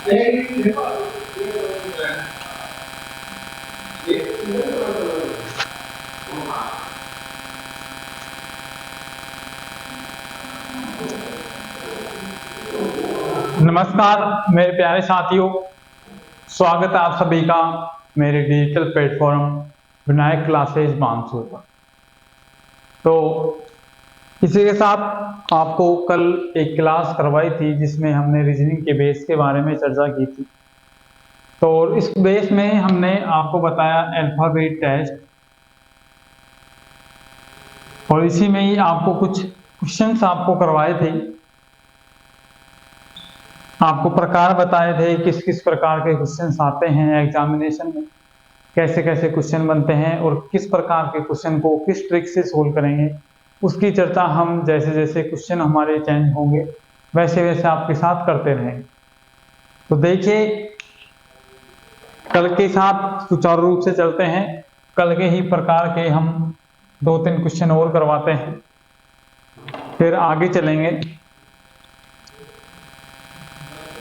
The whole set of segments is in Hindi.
नमस्कार मेरे प्यारे साथियों, स्वागत है आप सभी का मेरे digital platform Vinayak classes Bansur पर। तो इसी के साथ आपको कल एक क्लास करवाई थी जिसमें हमने रीजनिंग के बेस के बारे में चर्चा की थी। तो इस बेस में हमने आपको बताया अल्फाबेट टेस्ट, और इसी में ही आपको कुछ क्वेश्चंस आपको करवाए थे, आपको प्रकार बताए थे किस किस प्रकार के क्वेश्चंस आते हैं एग्जामिनेशन में, कैसे कैसे क्वेश्चन बनते हैं और किस प्रकार के क्वेश्चन को किस ट्रिक से सोल्व करेंगे, उसकी चर्चा हम जैसे जैसे क्वेश्चन हमारे चेंज होंगे वैसे वैसे आपके साथ करते रहेंगे। तो देखिए, कल के साथ सुचारू रूप से चलते हैं। कल के ही प्रकार के हम 2-3 क्वेश्चन और करवाते हैं, फिर आगे चलेंगे।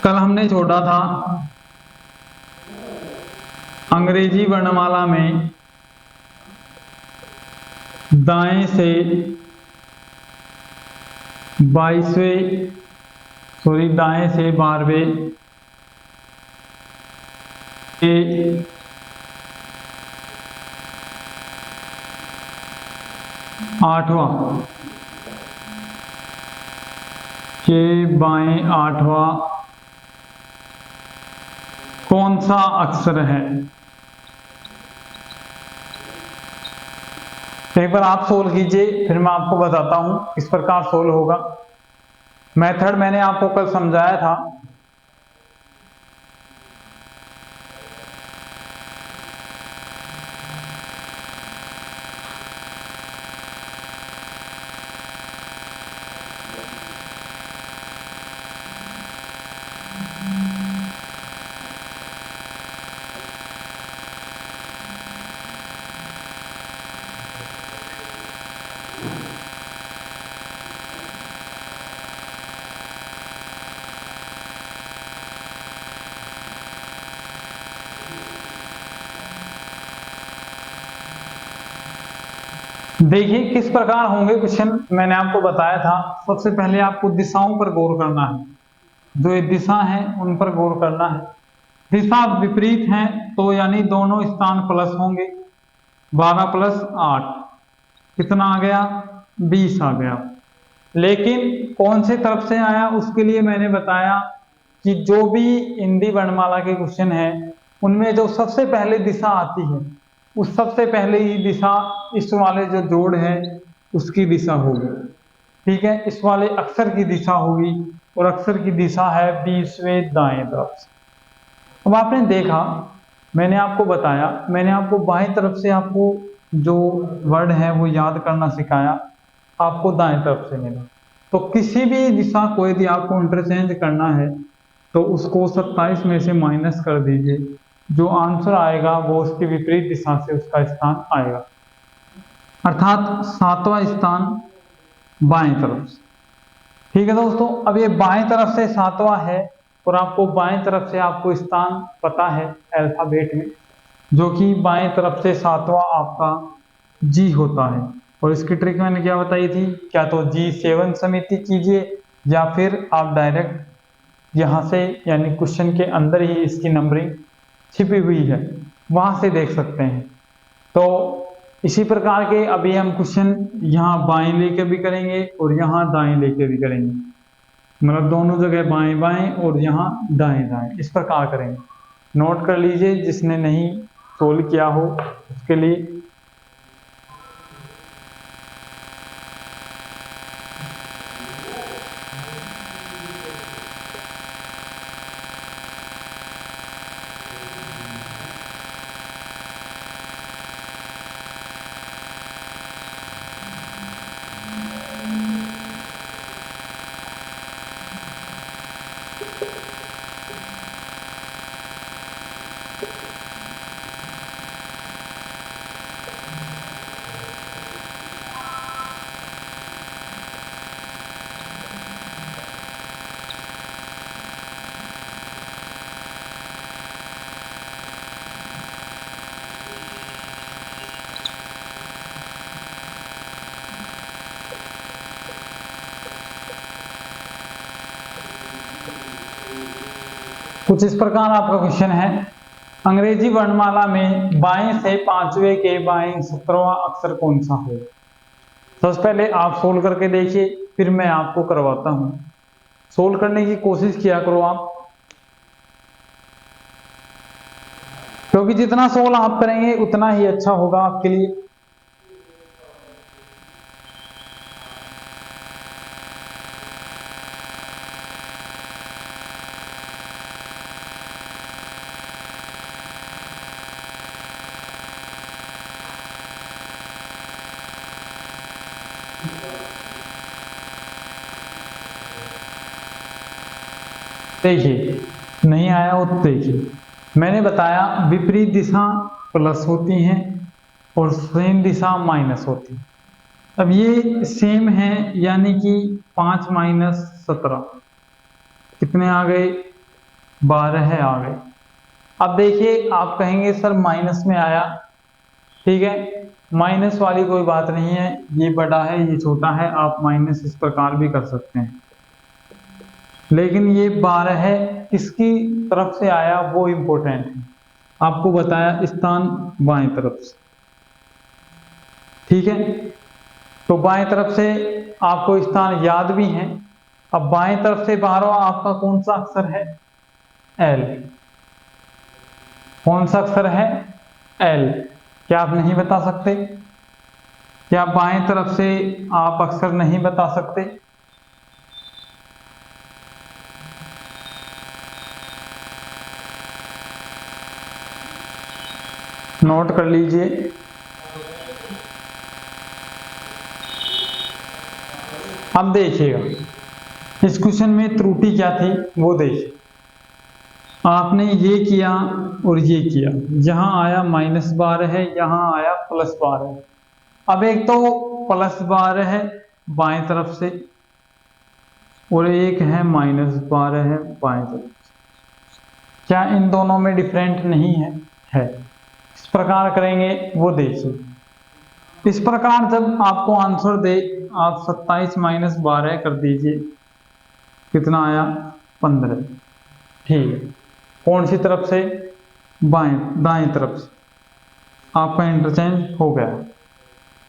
कल हमने छोड़ा था अंग्रेजी वर्णमाला में दाएं से 12वें के 8वां के बाएं 8वां कौन सा अक्षर है। एक बार आप सोल्व कीजिए, फिर मैं आपको बताता हूं किस प्रकार सोल्व होगा। मेथड मैंने आपको कल समझाया था। देखिए किस प्रकार होंगे क्वेश्चन, मैंने आपको बताया था। सबसे पहले आपको दिशाओं पर गौर करना है, जो ये दिशा है उन पर गौर करना है। दिशा विपरीत है तो यानी दोनों स्थान प्लस होंगे। 12 + 8 कितना आ गया, 20 आ गया। लेकिन कौन से तरफ से आया उसके लिए मैंने बताया कि जो भी हिंदी वर्णमाला के क्वेश्चन है उनमें जो सबसे पहले दिशा आती है उस सबसे पहले ही दिशा इस वाले जो जोड़ है उसकी दिशा होगी। ठीक है, इस वाले अक्षर की दिशा होगी और अक्षर की दिशा है 20वें दाएं तरफ से। अब आपने देखा, मैंने आपको बताया, मैंने आपको बाएं तरफ से आपको जो वर्ड है वो याद करना सिखाया, आपको दाएं तरफ से मिला। तो किसी भी दिशा को यदि आपको इंटरचेंज करना है तो उसको 27 में से माइनस कर दीजिए, जो आंसर आएगा वो उसकी विपरीत दिशा से उसका स्थान आएगा, अर्थात 7वां स्थान बाएं तरफ से। ठीक है दोस्तों, अब ये बाएं तरफ से 7वां है और आपको बाएं तरफ से आपको स्थान पता है अल्फाबेट में, जो कि बाएं तरफ से 7वां आपका जी होता है। और इसकी ट्रिक मैंने क्या बताई थी, क्या तो G7 समिति कीजिए या फिर आप डायरेक्ट यहाँ से यानी क्वेश्चन के अंदर ही इसकी नंबरिंग छिपी हुई है वहां से देख सकते हैं। तो इसी प्रकार के अभी हम क्वेश्चन यहाँ बाएं लेके भी करेंगे और यहाँ दाएं लेके भी करेंगे, मतलब दोनों जगह बाएं बाएं और यहाँ दाएं दाएं, इस प्रकार करेंगे। नोट कर लीजिए जिसने नहीं सोल्व किया हो उसके लिए। कुछ इस प्रकार आपका क्वेश्चन है, अंग्रेजी वर्णमाला में बाएं से पांचवें के बाएं 17वां अक्षर कौन सा हो। सबसे पहले आप सोल्व करके देखिए, फिर मैं आपको करवाता हूं। सोल्व करने की कोशिश किया करो आप, क्योंकि जितना सोल्व आप करेंगे उतना ही अच्छा होगा आपके लिए। देखिए, नहीं आया हो तो देखिए, मैंने बताया विपरीत दिशा प्लस होती हैं और सेम दिशा माइनस होती है। अब ये सेम है, यानी कि 5 माइनस 17 कितने आ गए, 12 आ गए। अब देखिए, आप कहेंगे सर माइनस में आया, ठीक है, माइनस वाली कोई बात नहीं है, ये बड़ा है ये छोटा है, आप माइनस इस प्रकार भी कर सकते हैं। लेकिन ये 12 है, किसकी तरफ से आया वो इंपॉर्टेंट है। आपको बताया स्थान बाएं तरफ से, ठीक है, तो बाएं तरफ से आपको स्थान याद भी है। अब बाएं तरफ से 12वां आपका कौन सा अक्षर है, एल। कौन सा अक्षर है, एल। क्या आप नहीं बता सकते, क्या बाएं तरफ से आप अक्षर नहीं बता सकते। नोट कर लीजिए। अब देखिएगा इस क्वेश्चन में त्रुटि क्या थी वो देखिए। आपने ये किया और ये किया, यहां आया -12 है, यहां आया +12 है। अब एक तो +12 है बाएं तरफ से और एक है -12 है बाएं तरफ से। क्या इन दोनों में डिफरेंट नहीं है, है। इस प्रकार करेंगे वो देखिए। इस प्रकार जब आपको आंसर दे, आप 27 - 12 कर दीजिए, कितना आया, 15। ठीक है, कौन सी तरफ से, दाएं तरफ से आपका इंटरचेंज हो गया।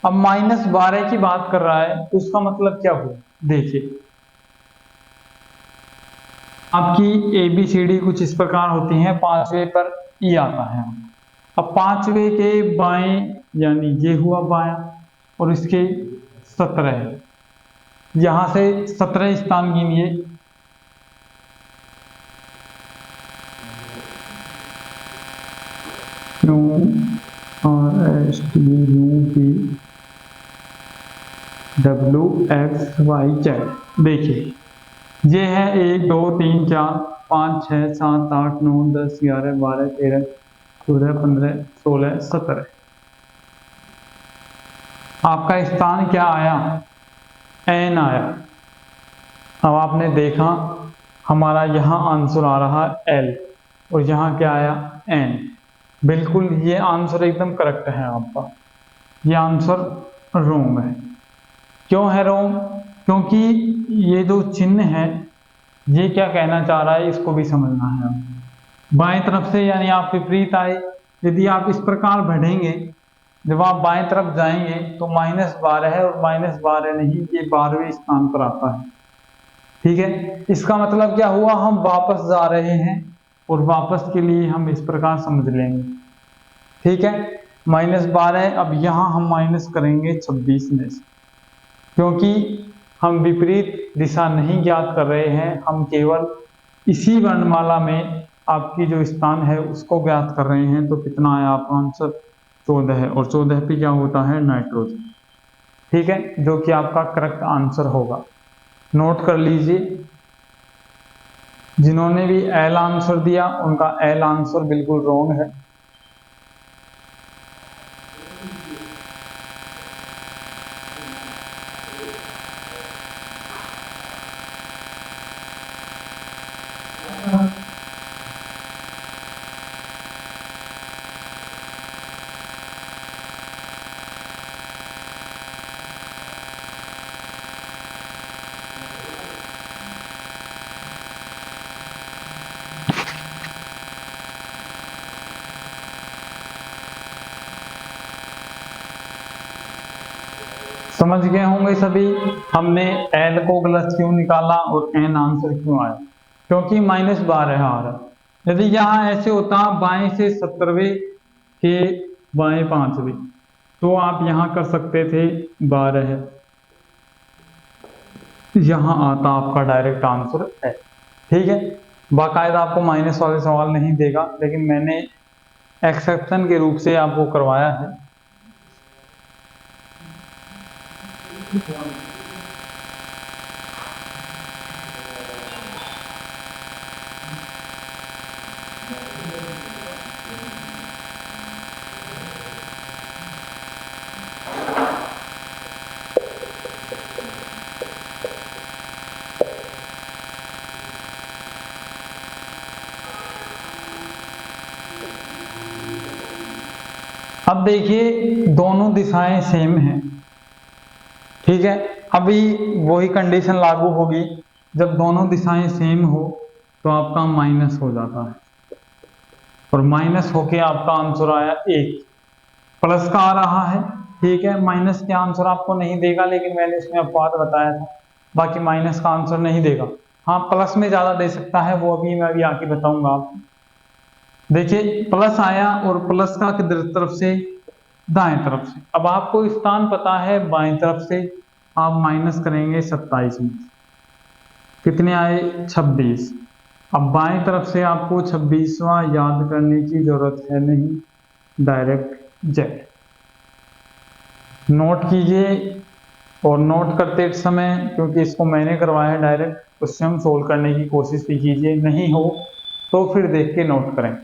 अब -12 की बात कर रहा है तो उसका मतलब क्या हुआ, देखिए आपकी ABCD कुछ इस प्रकार होती है, 5वें पर ई आता है। अब 5वें के बाएं, यानी ये हुआ बायां, और इसके 17, यहां से 17 स्थान गिनिए। QRSTUVWXYZ, देखिए ये है 1 2 3 4 5 6 7 8 9 10 11 12 13 14 15 16 17। आपका स्थान क्या आया, N आया। अब आपने देखा हमारा यहाँ आंसर आ रहा है L और यहाँ क्या आया, N। बिल्कुल ये आंसर एकदम करेक्ट है आपका, ये आंसर रोंग है। क्यों है रोंग, क्योंकि ये जो चिन्ह है ये क्या कहना चाह रहा है इसको भी समझना है। बाएं तरफ से यानी आप विपरीत आए, यदि आप इस प्रकार बढ़ेंगे, जब आप बाएं तरफ जाएंगे तो -12 है और -12 नहीं, ये 12वें स्थान पर आता है। ठीक है, इसका मतलब क्या हुआ, हम वापस जा रहे हैं और वापस के लिए हम इस प्रकार समझ लेंगे। ठीक है, -12, अब यहां हम माइनस करेंगे 26 में से, क्योंकि हम विपरीत दिशा नहीं ज्ञात कर रहे हैं, हम केवल इसी वर्णमाला में आपकी जो स्थान है उसको ज्ञात कर रहे हैं। तो कितना आया आपका आंसर, 14 है, और 14 पे क्या होता है, नाइट्रोजन। ठीक है, जो कि आपका करेक्ट आंसर होगा। नोट कर लीजिए, जिन्होंने भी एल आंसर दिया उनका एल आंसर बिल्कुल रॉन्ग है। समझ गए होंगे सभी। हमने L को गलत क्यों निकाला और N आंसर क्यों आया, क्योंकि -12 आ रहा। यदि यहाँ ऐसे होता बाएं से 70वें के बाएं 5वें, तो आप यहाँ कर सकते थे 12, यहाँ आता आपका डायरेक्ट आंसर है। ठीक है, बाकायदा आपको माइनस वाले सवाल नहीं देगा, लेकिन मैंने एक्सेप्शन के रूप से आपको करवाया है। अब देखिए दोनों दिशाएं सेम हैं, ठीक है। अभी वही कंडीशन लागू होगी, जब दोनों दिशाएं सेम हो तो आपका माइनस हो जाता है, और माइनस होके आपका आंसर आया 1, प्लस का आ रहा है। ठीक है, माइनस के आंसर आपको नहीं देगा, लेकिन मैंने इसमें अपवाद बताया था, बाकी माइनस का आंसर नहीं देगा। हाँ, प्लस में ज्यादा दे सकता है, वो अभी मैं आके बताऊंगा आपको। देखिए प्लस आया, और प्लस का किधर तरफ से, दाएं तरफ से। अब आपको स्थान पता है बाएं तरफ से, आप माइनस करेंगे 27 में, कितने आए 26। अब बाएं तरफ से आपको 26वां याद करने की जरूरत है नहीं, डायरेक्ट जेड नोट कीजिए। और नोट करते समय, क्योंकि इसको मैंने करवाया है डायरेक्ट, क्वेश्चन सोल्व करने की कोशिश भी कीजिए, नहीं हो तो फिर देख के नोट करें।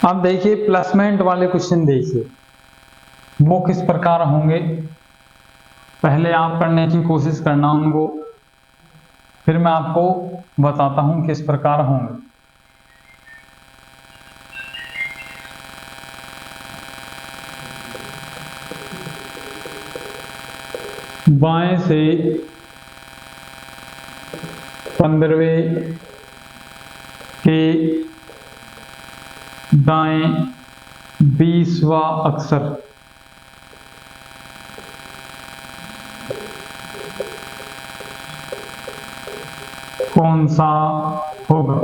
अब देखिए प्लेसमेंट वाले क्वेश्चन देखिए, वो किस प्रकार होंगे। पहले आप करने की कोशिश करना उनको, फिर मैं आपको बताता हूं किस प्रकार होंगे। बाएं से 15वें के दाएं 20वां अक्षर कौन सा होगा।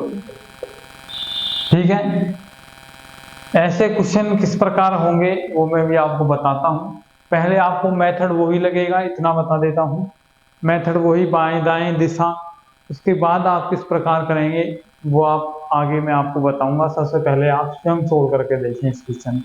ठीक है, ऐसे क्वेश्चन किस प्रकार होंगे वो मैं भी आपको बताता हूं। पहले आपको मेथड वही लगेगा, इतना बता देता हूं, मेथड वही, बाएं दाएं दिशा। उसके बाद आप किस प्रकार करेंगे वो आप आगे मैं आपको बताऊंगा। सबसे पहले आप स्वयं सोल्व करके देखें इस क्वेश्चन।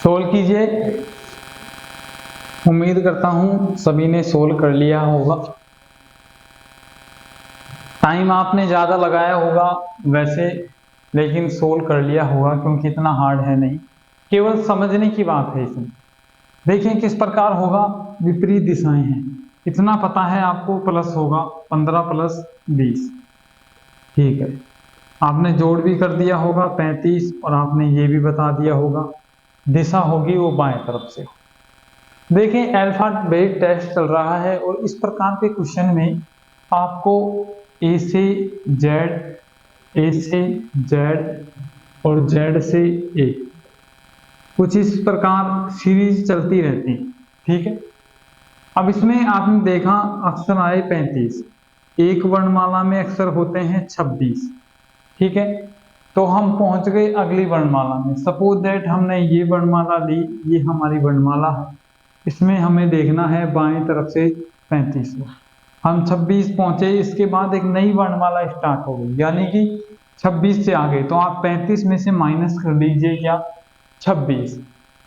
सोल्व कीजिए। उम्मीद करता हूं सभी ने सोल्व कर लिया होगा। टाइम आपने ज्यादा लगाया होगा वैसे, लेकिन सोल्व कर लिया होगा, क्योंकि इतना हार्ड है नहीं, केवल समझने की बात है इसमें। देखिए किस प्रकार होगा, विपरीत दिशाएं हैं, इतना पता है आपको, प्लस होगा 15 + 20। ठीक है, आपने जोड़ भी कर दिया होगा 35 और आपने ये भी बता दिया होगा दिशा होगी वो बाएं तरफ से। देखिए अल्फाबेट टेस्ट चल रहा है और इस प्रकार के क्वेश्चन में आपको ए से जेड, ए से जेड और जेड से ए, कुछ इस प्रकार सीरीज चलती रहती है। ठीक है, अब इसमें आपने देखा अक्षर आए 35, एक वर्णमाला में अक्षर होते हैं 26। ठीक है, तो हम पहुंच गए अगली वर्णमाला में। सपोज दैट हमने ये वर्णमाला ली, ये हमारी वर्णमाला है, इसमें हमें देखना है बाएं तरफ से 35 में हम 26 पहुंचे। इसके बाद एक नई वर्णमाला स्टार्ट हो गई, यानी कि 26 से आगे, तो आप 35 में से माइनस कर लीजिए क्या 26,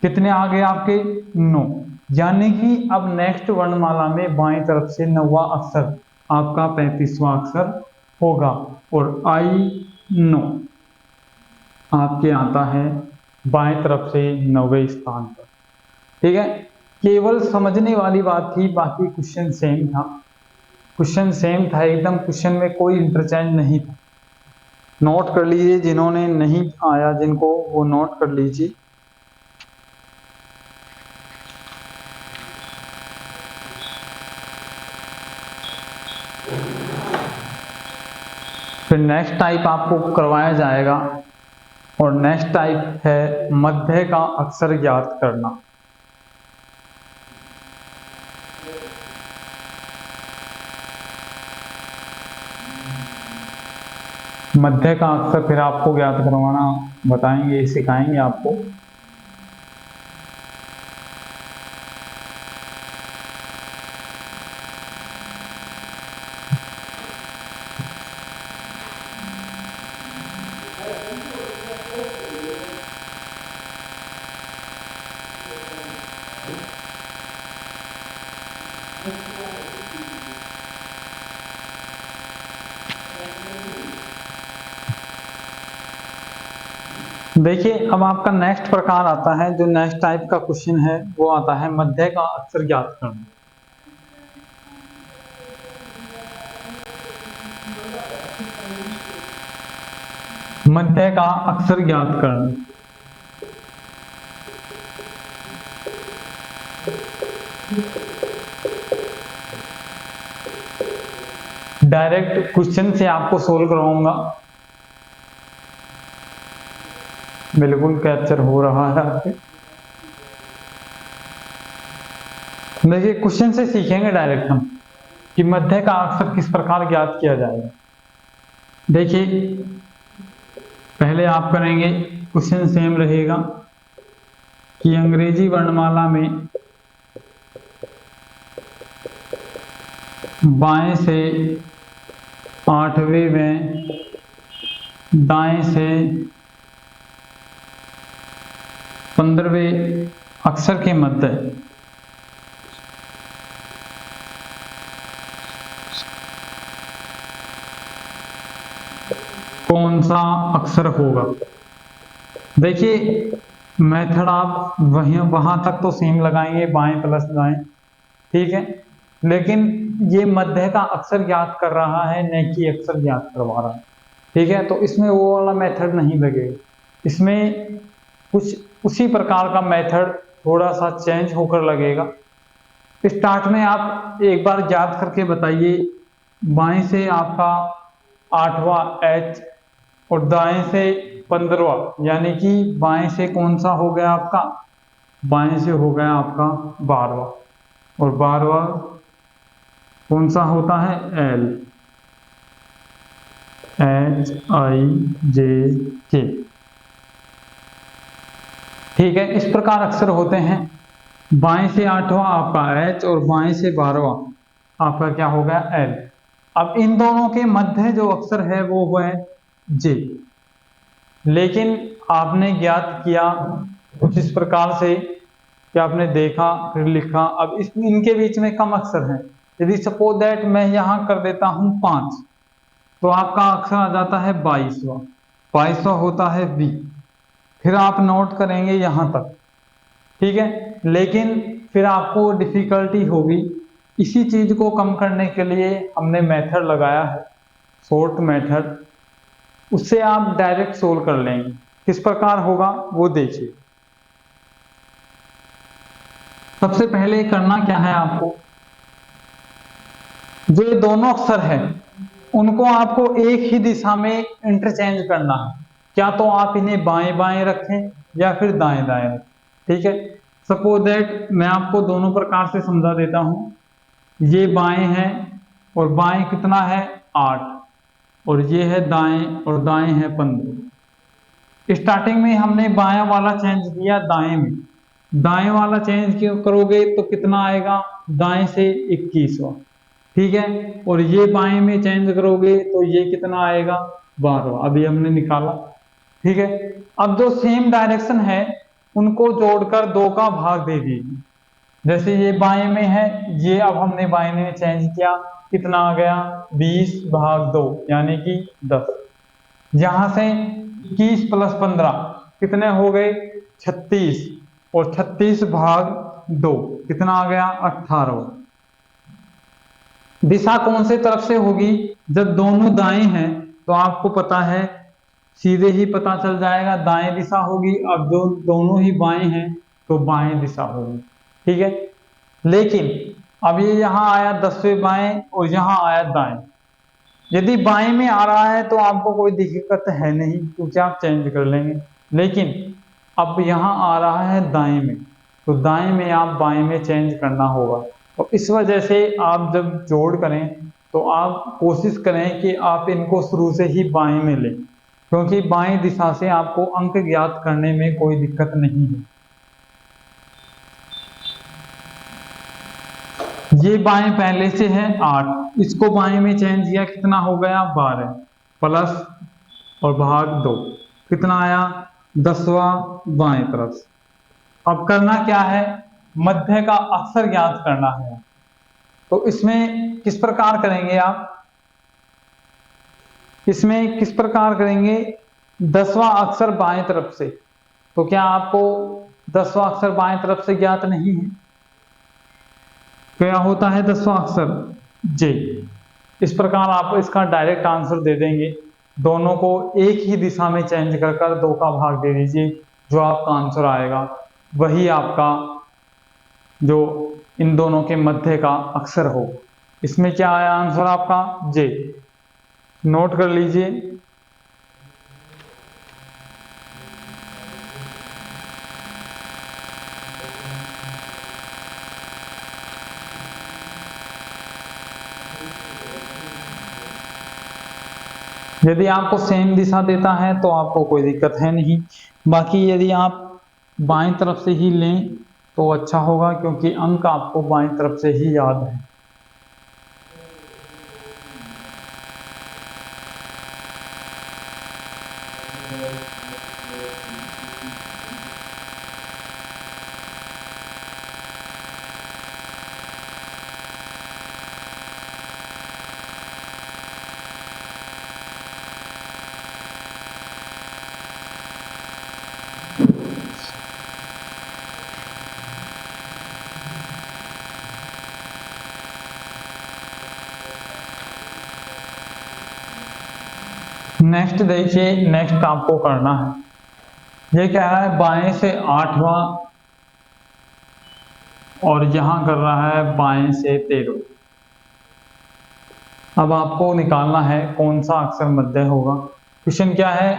कितने आ गए आपके 9, यानी कि अब नेक्स्ट वर्णमाला में बाएं तरफ से 9वां अक्षर आपका 35वां अक्षर होगा और आई 9 आपके आता है बाएं तरफ से 9वें स्थान पर। ठीक है, केवल समझने वाली बात थी, बाकी क्वेश्चन सेम था, क्वेश्चन सेम था एकदम, क्वेश्चन में कोई इंटरचेंज नहीं था। नोट कर लीजिए, जिन्होंने नहीं आया जिनको, वो नोट कर लीजिए। फिर नेक्स्ट टाइप आपको करवाया जाएगा और नेक्स्ट टाइप है मध्य का अक्षर ज्ञात करना। मध्य का अक्षर फिर आपको ज्ञात करवाना बताएंगे, सिखाएंगे आपको। देखिए अब आपका नेक्स्ट प्रकार आता है, जो नेक्स्ट टाइप का क्वेश्चन है वो आता है मध्य का अक्षर ज्ञात करना। मध्य का अक्षर ज्ञात करना। डायरेक्ट क्वेश्चन से आपको सोल्व करवाऊंगा, बिल्कुल कैप्चर हो रहा है आपके। देखिए क्वेश्चन से सीखेंगे डायरेक्ट हम कि मध्य का अक्षर किस प्रकार ज्ञात किया जाएगा। देखिए पहले आप करेंगे, क्वेश्चन सेम रहेगा कि अंग्रेजी वर्णमाला में बाएं से 8वें में दाएं से 15वें अक्षर के मध्य कौन सा अक्षर होगा। देखिए मेथड आप वहां तक तो सेम लगाएंगे, बाएं प्लस दाएं, ठीक है, लेकिन ये मध्य का अक्षर ज्ञात कर रहा है, न कि अक्षर ज्ञात करवा रहा है। ठीक है, तो इसमें वो वाला मेथड नहीं लगेगा, इसमें कुछ उसी प्रकार का मेथड थोड़ा सा चेंज होकर लगेगा। स्टार्ट में आप एक बार याद करके बताइए, बाएं से आपका 8वां H और दाएं से 15वां, यानी कि बाएं से कौन सा हो गया आपका, बाएं से हो गया आपका 12वां, और 12वां कौन सा होता है L, HIJK। ठीक है, इस प्रकार अक्षर होते हैं। बाएं से 8वां आपका H और बाएं से 12वां आपका क्या हो गया L। अब इन दोनों के मध्य जो अक्षर है वो है J, लेकिन आपने ज्ञात किया कुछ इस प्रकार से कि आपने देखा फिर लिखा। अब इनके बीच में कम अक्षर है, यदि सपोज दैट मैं यहां कर देता हूं 5, तो आपका अक्षर आ जाता है 22वां, 22वां होता है V। फिर आप नोट करेंगे यहां तक, ठीक है, लेकिन फिर आपको डिफिकल्टी होगी। इसी चीज को कम करने के लिए हमने मेथड लगाया है, शॉर्ट मेथड, उससे आप डायरेक्ट सोल्व कर लेंगे। किस प्रकार होगा वो देखिए। सबसे पहले करना क्या है आपको, जो ये दोनों अक्षर है उनको आपको एक ही दिशा में इंटरचेंज करना है। क्या तो आप इन्हें बाएं बाएं रखें या फिर दाएं दाएं रखें। ठीक है, सपोज दैट मैं आपको दोनों प्रकार से समझा देता हूं। ये बाएं है और बाएं कितना है 8, और ये है दाएं और दाएं है 15। स्टार्टिंग में हमने बायां वाला चेंज किया दाएं में, दाएं वाला चेंज क्यों करोगे तो कितना आएगा, दाएं से 21वां। ठीक है, और ये बाएं में चेंज करोगे तो ये कितना आएगा 12वां। अभी हमने निकाला। ठीक है, अब जो सेम डायरेक्शन है उनको जोड़कर 2 का भाग दे दीजिए। जैसे ये बाएं में है, ये अब हमने बाएं में चेंज किया, कितना आ गया 20/2 यानी कि 10। यहां से 21 + 15 कितने हो गए 36, और 36/2 कितना आ गया 18। दिशा कौन से तरफ से होगी, जब दोनों दाएं हैं तो आपको पता है सीधे ही पता चल जाएगा दाएं दिशा होगी। अब जो दोनों ही बाएं हैं तो बाएं दिशा होगी। ठीक है, लेकिन अब ये यहाँ आया 10वें बाएं और यहाँ आया दाएं। यदि बाएं में आ रहा है तो आपको कोई दिक्कत है नहीं क्योंकि आप चेंज कर लेंगे, लेकिन अब यहाँ आ रहा है दाएं में तो दाएं में आप बाएं में चेंज करना होगा। और इस वजह से आप जब जोड़ करें तो आप कोशिश करें कि आप इनको शुरू से ही बाएं में लें, क्योंकि बाएं दिशा से आपको अंक ज्ञात करने में कोई दिक्कत नहीं है। ये बाएं पहले से है 8, इसको बाएं में चेंज किया कितना हो गया 12 प्लस और भाग 2 कितना आया 10वां बाएं तरफ। अब करना क्या है, मध्य का अक्षर ज्ञात करना है। तो इसमें किस प्रकार करेंगे आप, इसमें किस प्रकार करेंगे, 10वां अक्षर बाएं तरफ से। तो क्या आपको 10वां अक्षर बाएं तरफ से ज्ञात नहीं है, क्या होता है 10वां अक्षर जे। इस प्रकार आप इसका डायरेक्ट आंसर दे देंगे। दोनों को एक ही दिशा में चेंज कर 2 का भाग दे दीजिए, जो आपका आंसर आएगा वही आपका जो इन दोनों के मध्य का अक्षर हो। इसमें क्या आया आंसर आपका जे, नोट कर लीजिए। यदि आपको सेम दिशा देता है तो आपको कोई दिक्कत है नहीं, बाकी यदि आप बाएं तरफ से ही लें तो अच्छा होगा, क्योंकि अंक आपको बाएं तरफ से ही याद है। नेक्स्ट देखिए, नेक्स्ट आपको करना है, ये कह रहा है बाएं से 8वां और यहां कर रहा है बाएं से 13। अब आपको निकालना है कौन सा अक्षर मध्य होगा। क्वेश्चन क्या है,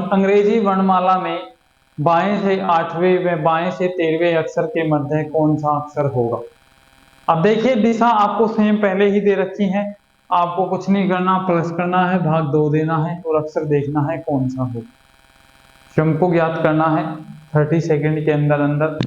अंग्रेजी वर्णमाला में बाएं से 8वें व बाएं से 13वें अक्षर के मध्य कौन सा अक्षर होगा। अब देखिए, दिशा आपको सेम पहले ही दे रखी है, आपको कुछ नहीं करना, प्लस करना है, भाग 2 देना है और अक्षर देखना है कौन सा हो। क्रम को ज्ञात करना है 30 सेकंड के अंदर अंदर।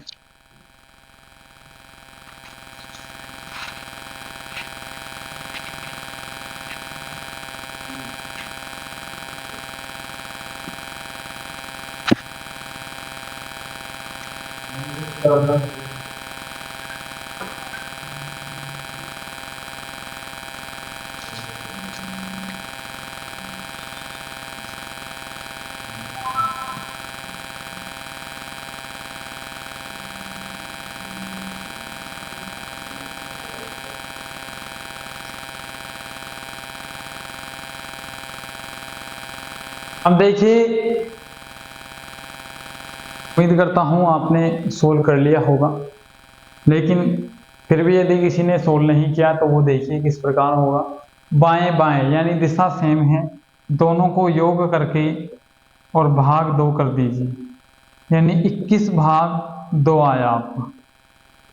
अब देखिए, उम्मीद करता हूं आपने सोल्व कर लिया होगा, लेकिन फिर भी यदि किसी ने सोल्व नहीं किया तो वो देखिए किस प्रकार होगा। बाएं बाएं यानी दिशा सेम है, दोनों को योग करके और भाग 2 कर दीजिए, यानी 21 भाग 2 आया आपका।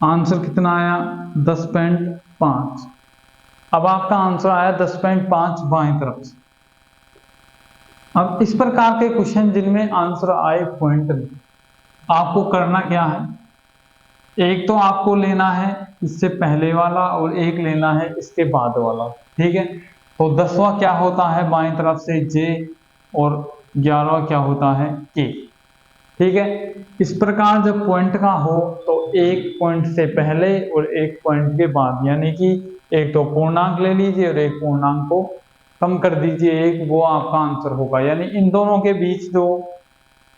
आंसर कितना आया? 10.5। अब आपका आंसर आया 10.5 बाएं तरफ से। अब इस प्रकार के क्वेश्चन जिनमें आंसर आए पॉइंट में, आपको करना क्या है, एक तो आपको लेना है इससे पहले वाला और एक लेना है इसके बाद वाला, ठीक है। तो 10वां क्या होता है बाएं तरफ से जे, और 11वां क्या होता है के, ठीक है। इस प्रकार जब पॉइंट का हो तो एक पॉइंट से पहले और एक पॉइंट के बाद, यानी कि एक तो पूर्णांक ले लीजिए और एक पूर्णांक को कम कर दीजिए, एक, वो आपका आंसर होगा। यानी इन दोनों के बीच जो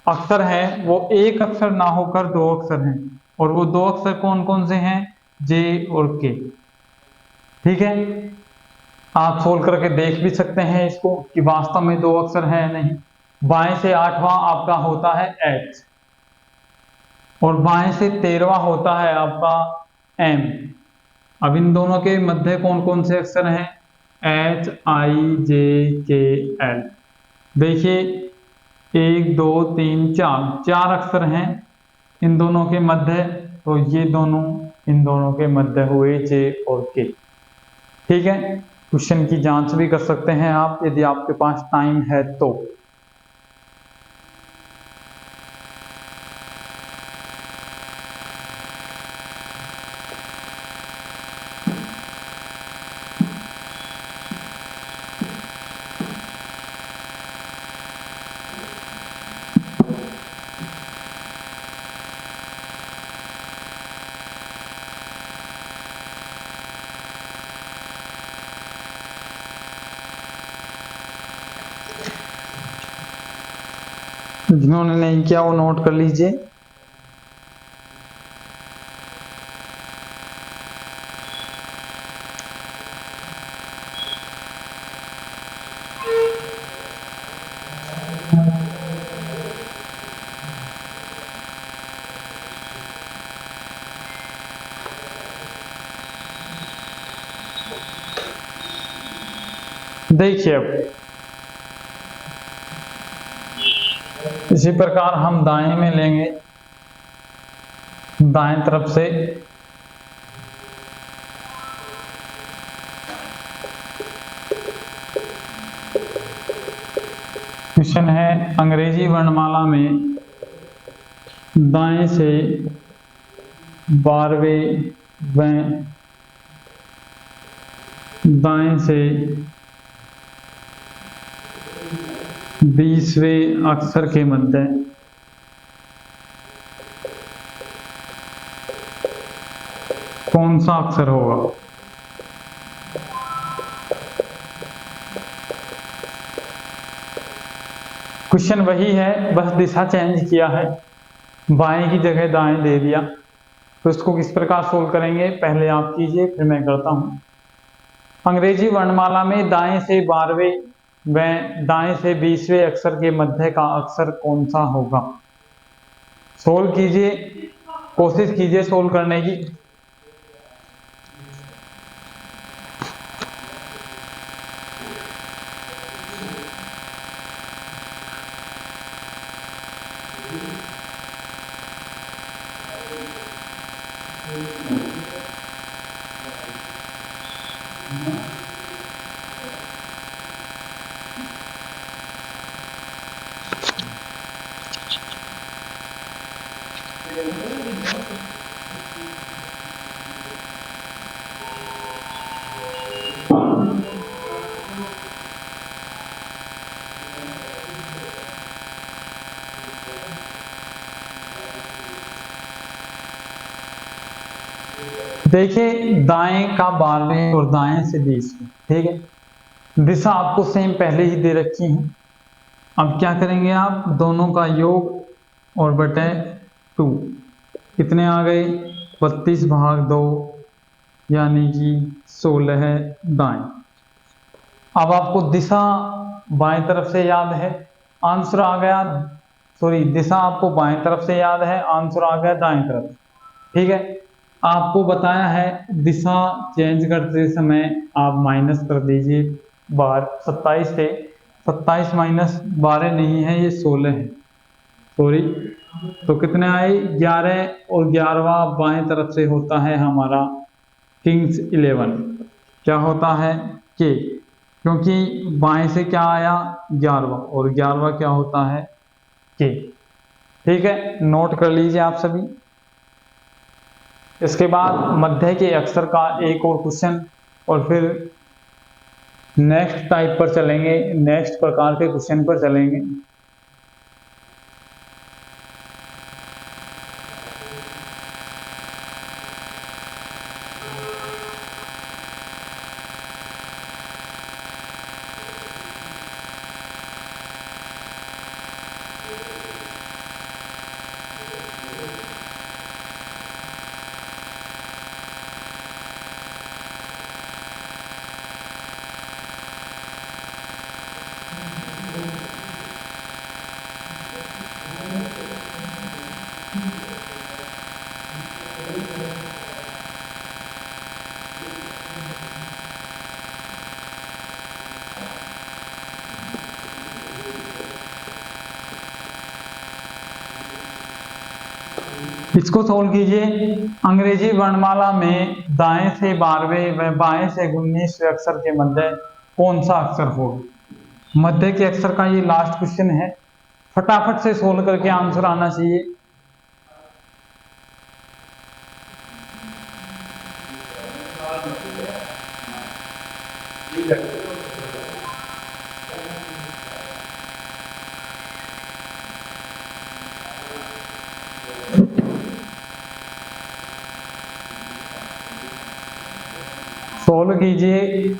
अक्षर है वो एक अक्षर ना होकर 2 अक्षर हैं, और वो 2 अक्षर कौन कौन से हैं? जे और के, ठीक है। आप सोल्व करके देख भी सकते हैं इसको कि वास्तव में 2 अक्षर है नहीं। बाएं से 8वां आपका होता है एच, और बाएं से 13वां होता है आपका एम। अब इन दोनों के मध्य कौन कौन से अक्षर हैं? एच, आई, जे, के, एल। देखिए 1 2 3 4, 4 अक्षर हैं इन दोनों के मध्य, तो ये दोनों इन दोनों के मध्य हुए जे और के, ठीक है। क्वेश्चन की जांच भी कर सकते हैं आप यदि आपके पास टाइम है तो। जिन्होंने नहीं किया वो नोट कर लीजिए। देखिए अब इसी प्रकार हम दाएं में लेंगे, दाएं तरफ से क्वेश्चन है अंग्रेजी वर्णमाला में दाएं से 12वें व दाएं से 20वें अक्षर के मध्य कौन सा अक्षर होगा? क्वेश्चन वही है, बस दिशा चेंज किया है, बाएं की जगह दाएं दे दिया। तो इसको किस प्रकार सोल्व करेंगे, पहले आप कीजिए फिर मैं करता हूं। अंग्रेजी वर्णमाला में दाएं से 12वें व दाएं से 20वें अक्षर के मध्य का अक्षर कौन सा होगा? सोल्व कीजिए, कोशिश कीजिए सोल्व करने की। देखिए दाएं का 12वें और दाएं से 20वें, ठीक है। दिशा आपको सेम पहले ही दे रखी है। अब क्या करेंगे आप, दोनों का योग और बटे 2, कितने आ गए? 32 भाग 2 यानी कि 16 दाएं। अब आपको दिशा बाएं तरफ से याद है, आंसर आ गया, सॉरी दिशा आपको बाएं तरफ से याद है, आंसर आ गया दाएं तरफ। ठीक है, आपको बताया है दिशा चेंज करते समय आप माइनस कर दीजिए 27 से, 27 माइनस 12 नहीं है, ये 16 है, सॉरी। तो कितने आए 11, और 11वां बाएं तरफ से होता है हमारा किंग्स 11, क्या होता है के, क्योंकि बाएं से क्या आया 11वां, और 11वां क्या होता है के। ठीक है, नोट कर लीजिए आप सभी। इसके बाद मध्य के अक्षर का एक और क्वेश्चन, और फिर नेक्स्ट टाइप पर चलेंगे, नेक्स्ट प्रकार के क्वेश्चन पर चलेंगे। इसको सोल्व कीजिए। अंग्रेजी वर्णमाला में दाएं से 12वें व बाएं से 19वें अक्षर के मध्य कौन सा अक्षर होगा? मध्य के अक्षर का ये लास्ट क्वेश्चन है, फटाफट से सोल्व करके आंसर आना चाहिए। सोल्व कीजिए।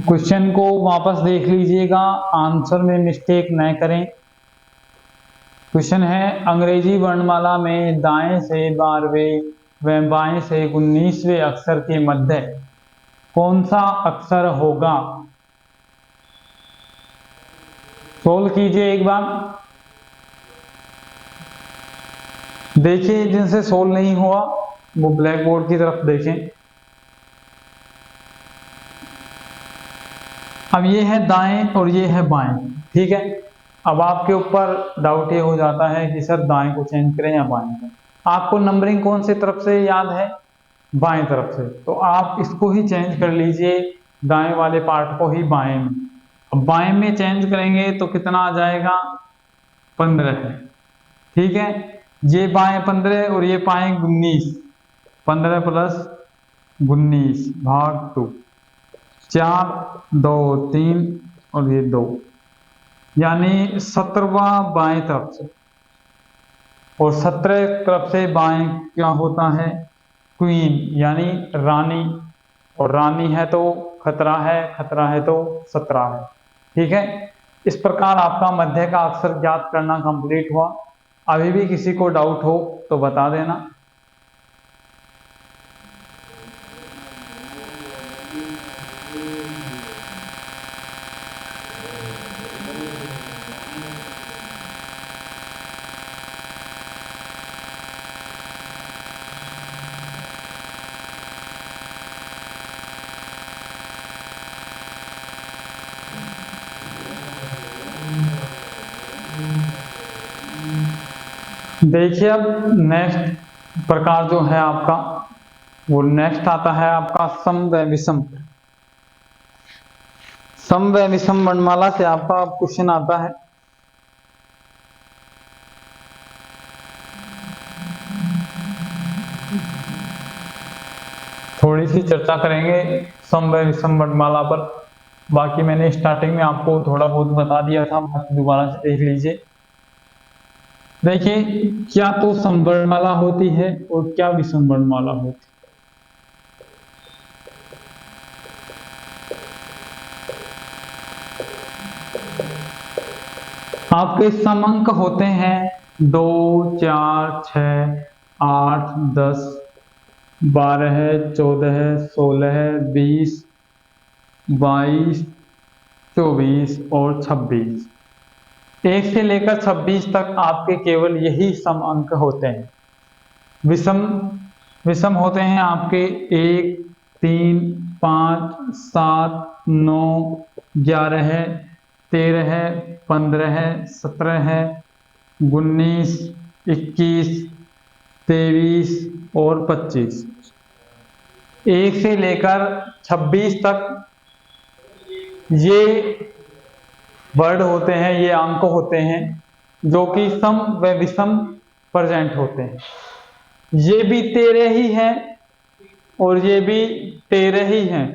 क्वेश्चन को वापस देख लीजिएगा, आंसर में मिस्टेक न करें। क्वेश्चन है अंग्रेजी वर्णमाला में दाएं से 12वें व बाएं से 19वें अक्षर के मध्य कौन सा अक्षर होगा? सोल्व कीजिए एक बार, देखिए जिनसे सोल्व नहीं हुआ वो ब्लैक बोर्ड की तरफ देखें। अब ये है दाएं और ये है बाएं, ठीक है। अब आपके ऊपर डाउट ये हो जाता है कि सर दाएं को चेंज करें या बाएं को। आपको नंबरिंग कौन सी तरफ से याद है? बाएं तरफ से, तो आप इसको ही चेंज कर लीजिए, दाएं वाले पार्ट को ही बाएं में। अब बाएं में चेंज करेंगे तो कितना आ जाएगा? 15 है, ठीक है। ये बाएं 15 और ये बाएं 19, 15 प्लस 19 भाग 2, 4 2 3 और ये 2, यानी 17वां बाएं तरफ से, और 17 तरफ से बाएं क्या होता है? क्वीन, यानी रानी, और रानी है तो खतरा है, खतरा है तो 17 है, ठीक है। इस प्रकार आपका मध्य का अक्षर ज्ञात करना कंप्लीट हुआ। अभी भी किसी को डाउट हो तो बता देना। देखिए अब नेक्स्ट प्रकार जो है आपका, वो नेक्स्ट आता है आपका सम व विषम। सम व विषम वर्णमाला से आपका क्वेश्चन आता है। थोड़ी सी चर्चा करेंगे सम व विषम वर्णमाला पर, बाकी मैंने स्टार्टिंग में आपको थोड़ा बहुत बता दिया था, बाकी दोबारा से देख लीजिए। देखिए, क्या तो समवर्णमाला होती है और क्या विषम वर्णमाला होती है। आपके समांक होते हैं 2, 4, 6, 8, 10, 12, 14, 16, 20, 22, 24 और 26। 1 से लेकर 26 तक आपके केवल यही सम अंक होते हैं। विषम विषम होते हैं आपके 1, 3, 5, 7, 9, 11, 13, 15, 17, 19, 21, 23 और 25। 1 से लेकर 26 तक ये वर्ड होते हैं, ये अंक होते हैं जो कि सम व विषम प्रेजेंट होते हैं। ये भी 13 ही है और ये भी 13 ही है,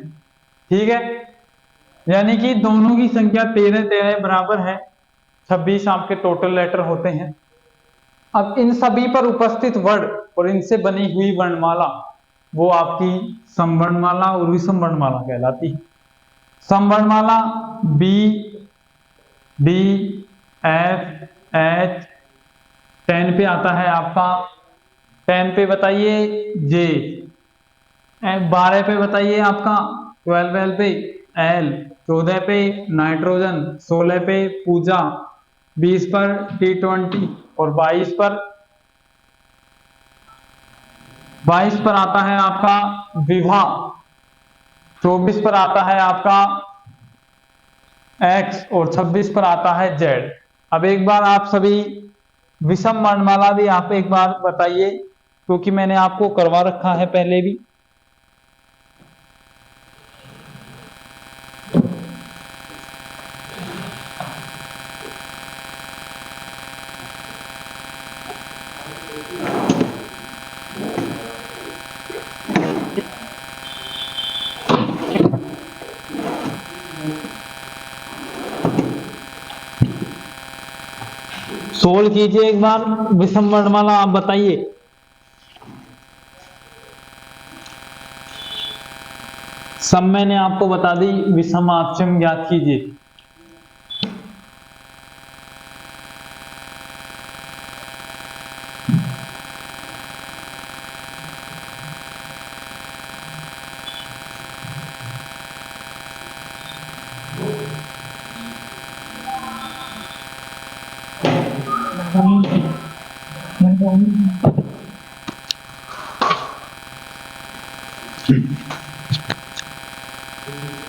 ठीक है। यानी कि दोनों की संख्या 13 13 बराबर है। 26 आपके टोटल लेटर होते हैं। अब इन सभी पर उपस्थित वर्ड और इनसे बनी हुई वर्णमाला वो आपकी समवर्णमाला और विषम वर्णमाला कहलाती है। समवर्णमाला बी, डी, एफ, एच, 10 पे आता है आपका, 10 पे बताइए जे, 12 पे बताइए आपका 12 पे एल, 14 पे नाइट्रोजन, 16 पे पूजा, 20 पर T20 और 22 पर आता है आपका विवाह, 24 पर आता है आपका एक्स और 26 पर आता है जेड। अब एक बार आप सभी विषम वर्णमाला भी आप एक बार बताइए, क्योंकि मैंने आपको करवा रखा है पहले भी। सोल्व कीजिए एक बार विषम वर्णमाला, आप बताइए। सब मैंने आपको बता दी, विषम आप स्वयं ज्ञात कीजिए।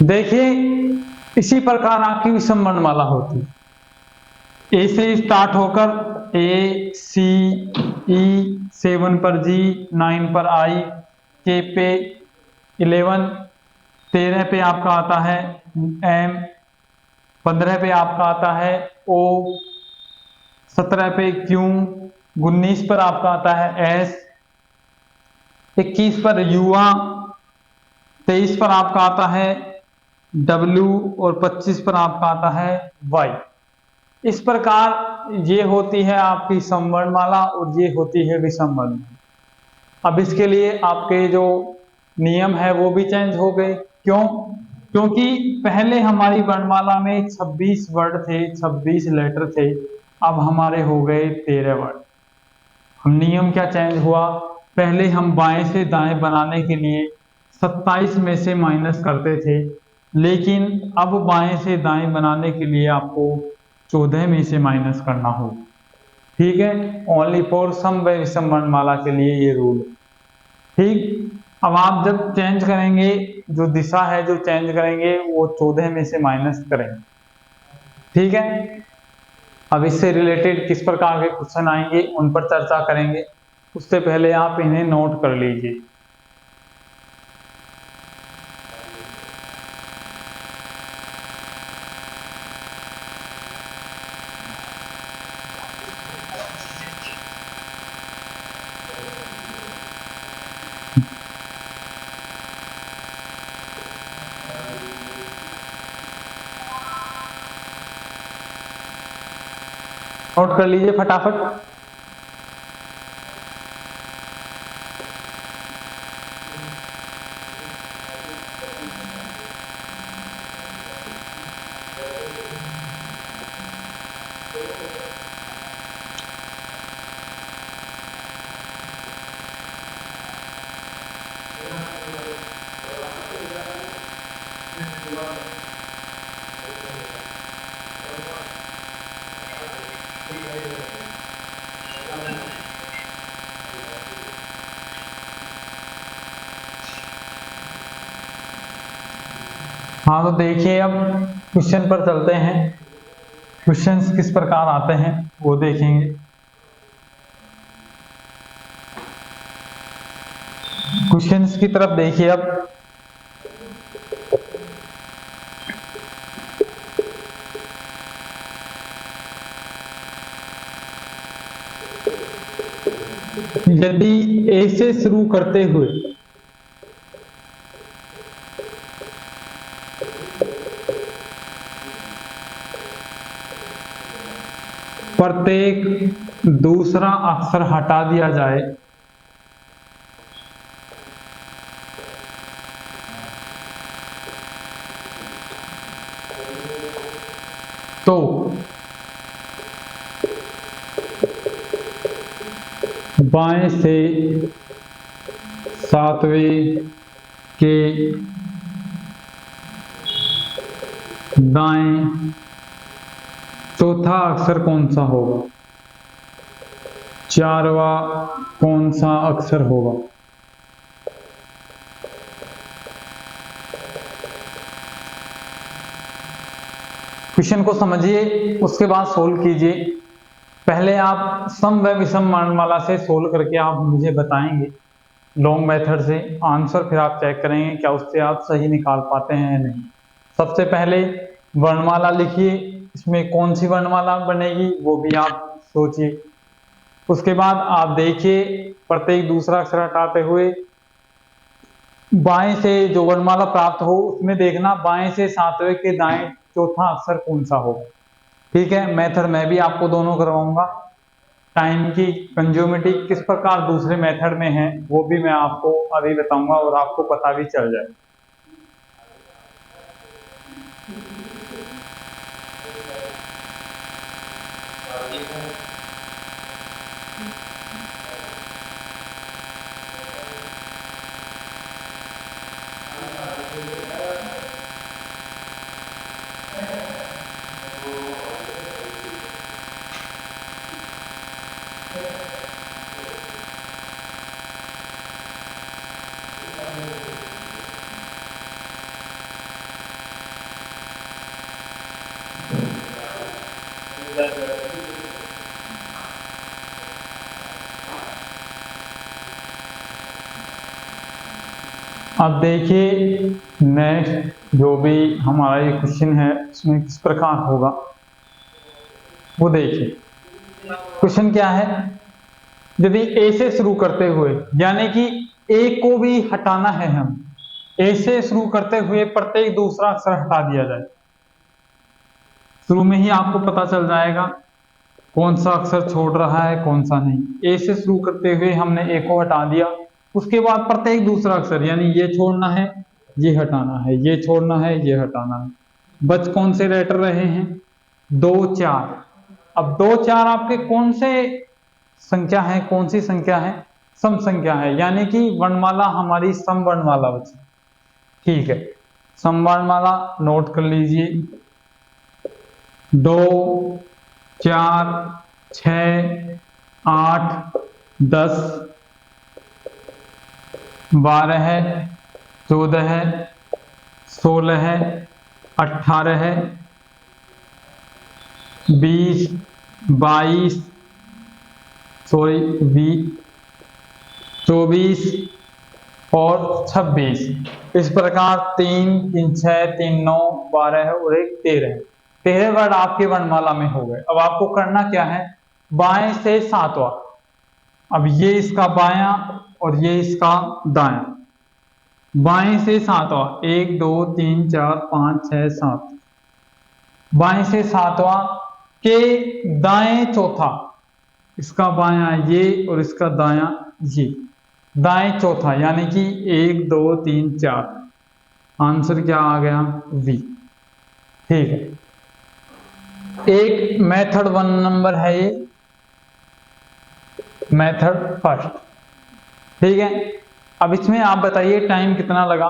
देखिए, इसी प्रकार आपकी विषम वर्णमाला होती है। ए से स्टार्ट होकर ए, सी, ई, 7 पर जी, 9 पर आई, के पे 11, 13 पे आपका आता है एम, 15 पे आपका आता है ओ, 17 पे क्यू, 19 पर आपका आता है एस, 21 पर युवा, 23 पर आपका आता है डब्ल्यू और 25 पर आपका आता है वाई। इस प्रकार ये होती है आपकी समवर्णमाला और ये होती है विषम वर्णमाला। अब इसके लिए आपके जो नियम है वो भी चेंज हो गए। क्यों? क्योंकि पहले हमारी वर्णमाला में 26 वर्ड थे, 26 लेटर थे, अब हमारे हो गए 13 वर्ड। हम नियम क्या चेंज हुआ, पहले हम बाएं से दाएं बनाने के लिए 27 में से माइनस करते थे, लेकिन अब बाएं से दाएं बनाने के लिए आपको 14 में से माइनस करना होगा। ठीक है, ओनली फॉर सम व विषम वर्णमाला के लिए ये रूल। ठीक, अब आप जब चेंज करेंगे, जो दिशा है जो चेंज करेंगे वो 14 में से माइनस करेंगे। ठीक है, अब इससे रिलेटेड किस प्रकार के क्वेश्चन आएंगे उन पर चर्चा करेंगे, उससे पहले आप इन्हें नोट कर लीजिए। नोट कर लीजिए फटाफट। हाँ तो देखिए, अब क्वेश्चन पर चलते हैं। क्वेश्चंस किस प्रकार आते हैं वो देखेंगे। क्वेश्चंस की तरफ देखिए अब। यदि ए से शुरू करते हुए प्रत्येक दूसरा अक्षर हटा दिया जाए तो बाएं से सातवें के दाएं चौथा अक्षर कौन सा होगा, चारवा कौन सा अक्षर होगा। क्वेश्चन को समझिए, उसके बाद सोल्व कीजिए। पहले आप सम व विषम वर्णमाला से सोल्व करके आप मुझे बताएंगे लॉन्ग मेथड से आंसर, फिर आप चेक करेंगे क्या उससे आप सही निकाल पाते हैं या नहीं। सबसे पहले वर्णमाला लिखिए, इसमें कौन सी वर्णमाला बनेगी वो भी आप सोचिए। उसके बाद आप देखिए प्रत्येक दूसरा अक्षर हटाते हुए बाएं से जो वर्णमाला प्राप्त हो उसमें देखना बाएं से सातवें के दाएं चौथा अक्षर कौन सा होगा। ठीक है, मेथड मैं भी आपको दोनों करवाऊंगा। टाइम की कंज्यूमिटी किस प्रकार दूसरे मेथड में है वो भी मैं आपको अभी बताऊंगा और आपको पता भी चल जाए। अब देखिए नेक्स्ट जो भी हमारा ये क्वेश्चन है उसमें किस प्रकार होगा वो देखिए। क्वेश्चन क्या है, यदि ए से शुरू करते हुए यानी कि ए को भी हटाना है, हम ए से शुरू करते हुए प्रत्येक दूसरा अक्षर हटा दिया जाए। शुरू में ही आपको पता चल जाएगा कौन सा अक्षर छोड़ रहा है कौन सा नहीं। ए से शुरू करते हुए हमने ए को हटा दिया, उसके बाद प्रत्येक दूसरा अक्षर यानी ये छोड़ना है ये हटाना है, ये छोड़ना है ये हटाना है। बच कौन से लेटर रहे हैं, 2 4। अब 2 4 आपके कौन से संख्या है, कौन सी संख्या है, सम संख्या है, यानी कि वर्णमाला हमारी सम वर्णमाला बची। ठीक है, सम वर्णमाला नोट कर लीजिए, 2 4 6 8 10 12 14 16 18 20 22 24 और 26। इस प्रकार 3 3 6 3 9 12 और 1 13 वर्ड आपके वर्णमाला में हो गए। अब आपको करना क्या है, बाएं से सातवां, अब ये इसका बायां और ये इसका दायां, बाएं से सातवां 1 2 3 4 5 6 7, बाएं से सातवां के दाएं चौथा, इसका बायां ये और इसका दायां ये, दाएं चौथा यानी कि 1 2 3 4। आंसर क्या आ गया, वी। ठीक है, एक मेथड 1 नंबर है ये, मेथड फर्स्ट। ठीक है, अब इसमें आप बताइए टाइम कितना लगा।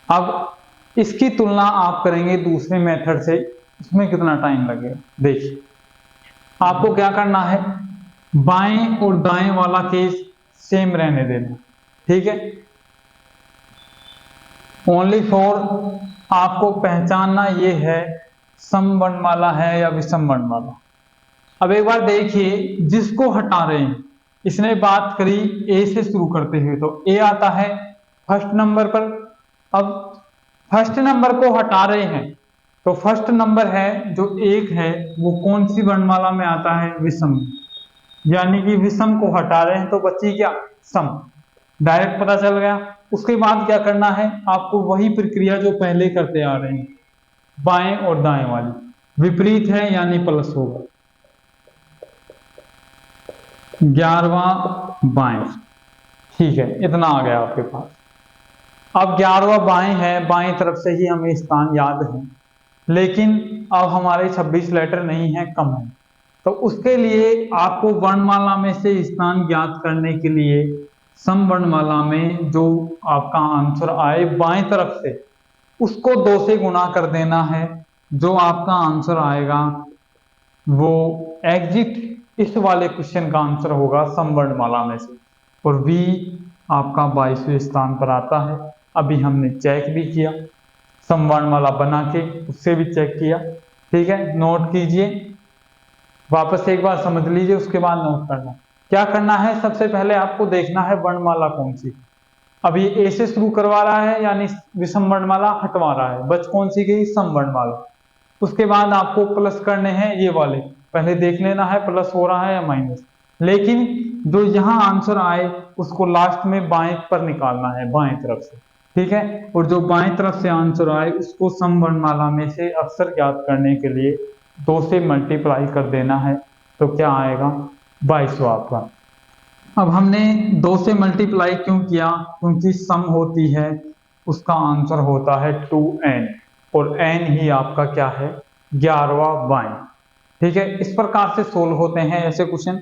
अब इसकी तुलना आप करेंगे दूसरे मेथड से, इसमें कितना टाइम लगेगा। देखिए आपको क्या करना है, बाएं और दाएं वाला केस सेम रहने देना। ठीक है, ओनली फॉर आपको पहचानना ये है सम वर्णमाला है या विषम वर्णमाला। अब एक बार देखिए, जिसको हटा रहे हैं, इसने बात करी ए से शुरू करते हुए, तो ए आता है फर्स्ट नंबर पर। अब फर्स्ट नंबर को हटा रहे हैं, तो फर्स्ट नंबर है जो एक है वो कौन सी वर्णमाला में आता है? विषम। यानी कि विषम को हटा रहे हैं तो बची क्या? सम। डायरेक्ट पता चल गया। उसके बाद क्या करना है आपको? वही प्रक्रिया जो पहले करते आ रहे हैं, बाएं और दाएं वाली। विपरीत है यानी प्लस होगा। 11वां बाएं। ठीक है, इतना आ गया आपके पास। अब 11वां बाएं है, बाएं तरफ से ही हमें स्थान याद है, लेकिन अब हमारे 26 लेटर नहीं है, कम है। तो उसके लिए आपको वर्णमाला में से स्थान ज्ञात करने के लिए सम वर्णमाला में जो आपका आंसर आए बाएं तरफ से, उसको 2 से गुणा कर देना है। जो आपका आंसर आएगा वो एग्जिट इस वाले क्वेश्चन का आंसर होगा सम वर्णमाला में से, और बी आपका 22वें स्थान पर आता है। अभी हमने चेक भी किया, सम वर्णमाला बना के उससे भी चेक किया। ठीक है, नोट कीजिए, वापस एक बार समझ लीजिए, उसके बाद नोट करना। क्या करना है? सबसे पहले आपको देखना है वर्णमाला कौन सी। अब ये ए से शुरू करवा रहा है यानी विषम वर्णमाला हटवा रहा है, बच कौन सी गई? सम वर्णमाला। उसके बाद आपको प्लस करने हैं ये वाले, पहले देख लेना है प्लस हो रहा है या माइनस। लेकिन जो यहाँ आंसर आए उसको लास्ट में बाएं पर निकालना है, बाएं तरफ से। ठीक है, और जो बाएं तरफ से आंसर आए उसको सम वर्णमाला में से अक्षर ज्ञात करने के लिए 2 से मल्टीप्लाई कर देना है। तो क्या आएगा? 22वां आपका। अब हमने 2 से मल्टीप्लाई क्यों किया? क्योंकि सम होती है, उसका आंसर होता है 2n, और n ही आपका क्या है? 11वां बाएं। ठीक है, इस प्रकार से सोल्व होते हैं ऐसे क्वेश्चन,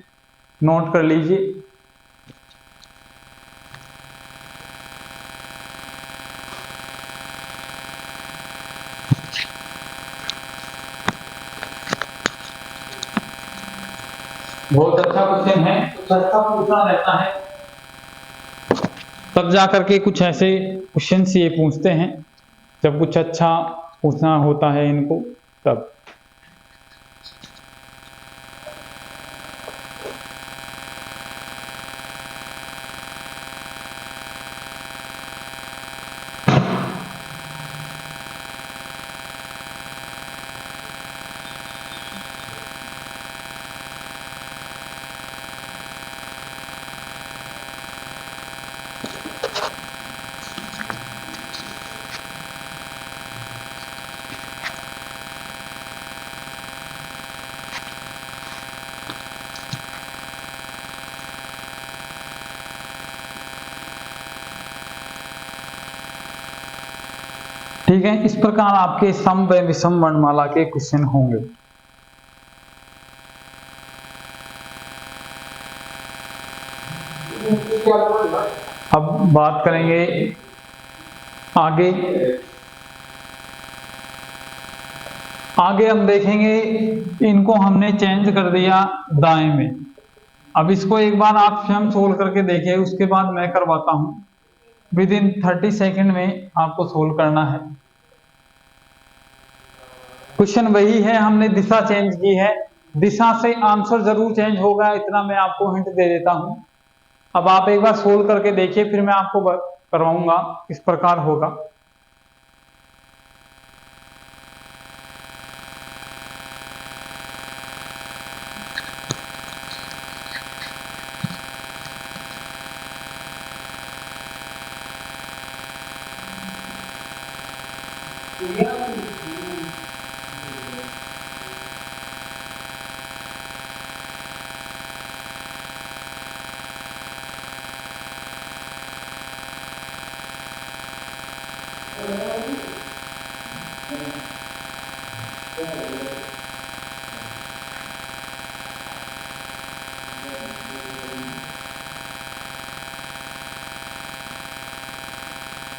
नोट कर लीजिए। बहुत अच्छा क्वेश्चन है, कुछ अच्छा पूछना रहता है तब जाकर के कुछ ऐसे क्वेश्चन ये पूछते हैं, जब कुछ अच्छा पूछना होता है इनको तब। ठीक है, इस प्रकार आपके सम व विषम वर्णमाला के क्वेश्चन होंगे। अब बात करेंगे आगे। आगे हम देखेंगे, इनको हमने चेंज कर दिया दाएं में। अब इसको एक बार आप स्वयं सोल्व करके देखिए, उसके बाद मैं करवाता हूं। विद इन 30 सेकेंड में आपको सोल्व करना है। क्वेश्चन वही है, हमने दिशा चेंज की है। दिशा से आंसर जरूर चेंज होगा, इतना मैं आपको हिंट दे देता हूं। अब आप एक बार सोल्व करके देखिए, फिर मैं आपको करवाऊंगा किस प्रकार होगा।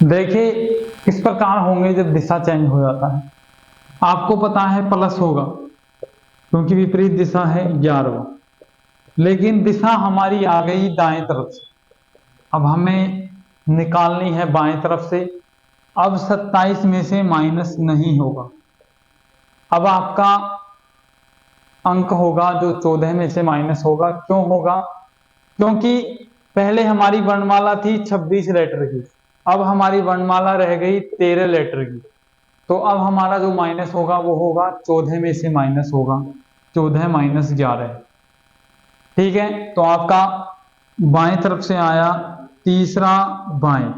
देखिए किस प्रकार होंगे जब दिशा चेंज हो जाता है। आपको पता है प्लस होगा क्योंकि विपरीत दिशा है 11वां, लेकिन दिशा हमारी आ गई दाएं तरफ से। अब हमें निकालनी है बाएं तरफ से, अब 27 में से माइनस नहीं होगा। अब आपका अंक होगा जो 14 में से माइनस होगा। क्यों होगा? क्योंकि पहले हमारी वर्णमाला थी 26 लेटर की, अब हमारी वर्णमाला रह गई 13 लेटर की। तो अब हमारा जो माइनस होगा वो होगा 14 में से माइनस होगा, 14 माइनस 11। ठीक है, तो आपका बाएं तरफ से आया तीसरा बाएं।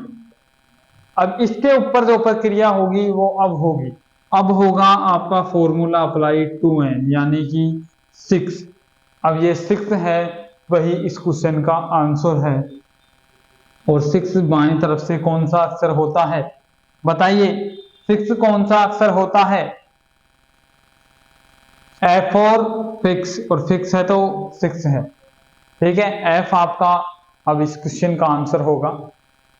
अब इसके ऊपर जो प्रक्रिया होगी वो अब होगी, अब होगा आपका फॉर्मूला अप्लाई टू n यानी कि 6। अब ये 6 है, वही इस क्वेश्चन का आंसर है। और 6 बाएं तरफ से कौन सा अक्षर होता है? बताइए 6 कौन सा अक्षर होता है? F और फिक्स, और फिक्स है तो 6 है। ठीक है, F आपका अब इस क्वेश्चन का आंसर होगा।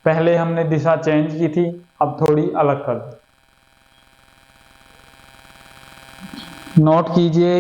पहले हमने दिशा चेंज की थी, अब थोड़ी अलग कर दी। नोट कीजिए।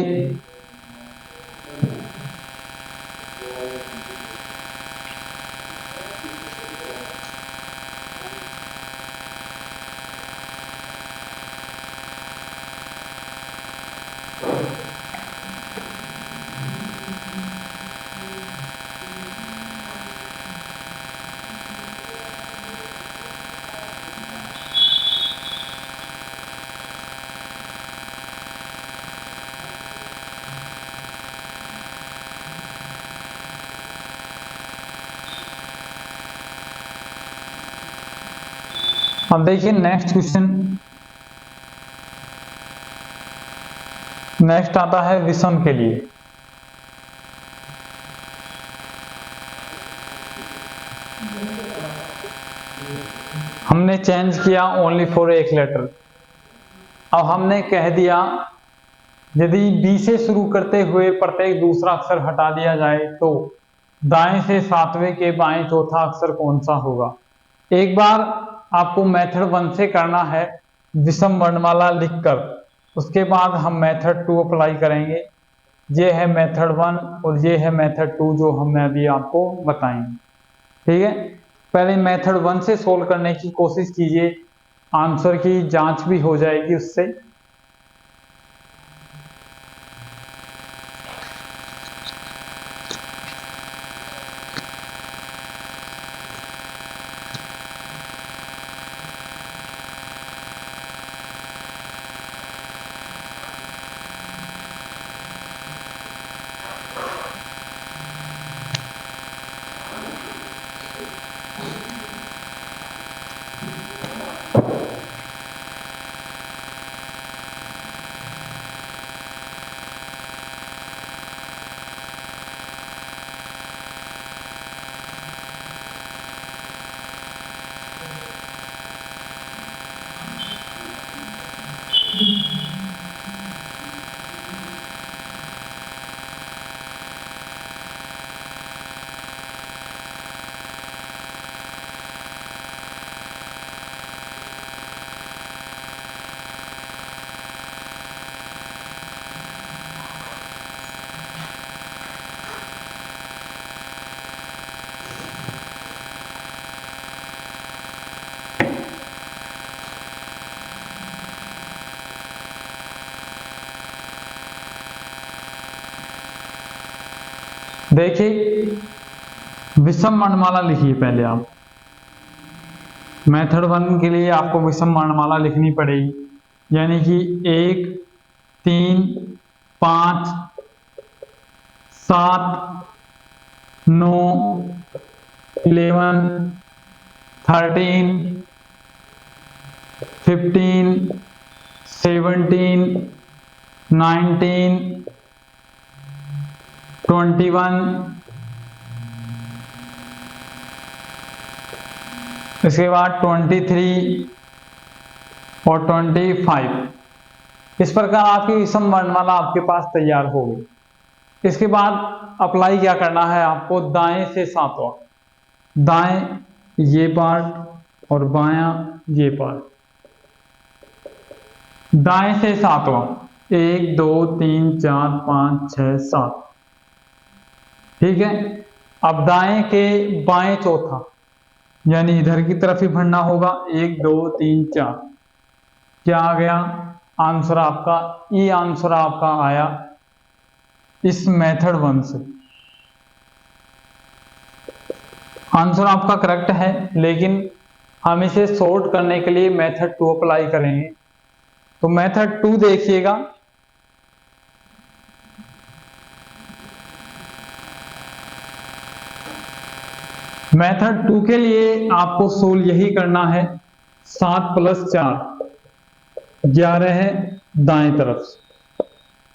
अब देखिए नेक्स्ट क्वेश्चन, नेक्स्ट आता है विषम के लिए। हमने चेंज किया ओनली फॉर एक लेटर। अब हमने कह दिया यदि बी से शुरू करते हुए प्रत्येक दूसरा अक्षर हटा दिया जाए तो दाएं से सातवें के बाएं चौथा अक्षर कौन सा होगा? एक बार आपको मेथड 1 से करना है विषम वर्णमाला लिखकर, उसके बाद हम मेथड 2 अप्लाई करेंगे। ये है मेथड 1 और ये है मेथड 2 जो हम अभी आपको बताएंगे। ठीक है, पहले मेथड 1 से सोल्व करने की कोशिश कीजिए, आंसर की जांच भी हो जाएगी उससे। देखिए विषम वर्णमाला लिखिए पहले आप। मेथड 1 के लिए आपको विषम वर्णमाला लिखनी पड़ेगी, यानी कि 1 3 5 7 9 11 13 15 17 19 21, इसके बाद 23 और 25। इस प्रकार आपकी विषम वर्णमाला आपके पास तैयार होगी। इसके बाद अप्लाई क्या करना है आपको? दाएं से सातवां, दाएं ये पार्ट और बायां ये पार्ट। दाएं से सातवां 1 2 3 4 5 6 7। ठीक है, अब दाएं के बाएं चौथा, यानी इधर की तरफ ही भरना होगा। 1 2 3 4 क्या आ गया आंसर आपका? ई आंसर आपका आया इस मेथड 1 से। आंसर आपका करेक्ट है, लेकिन हम इसे सॉर्ट करने के लिए मेथड 2 अप्लाई करेंगे। तो मेथड 2 देखिएगा। मेथड 2 के लिए आपको सोल्व यही करना है। 7 + 4 11 है दाएं तरफ से,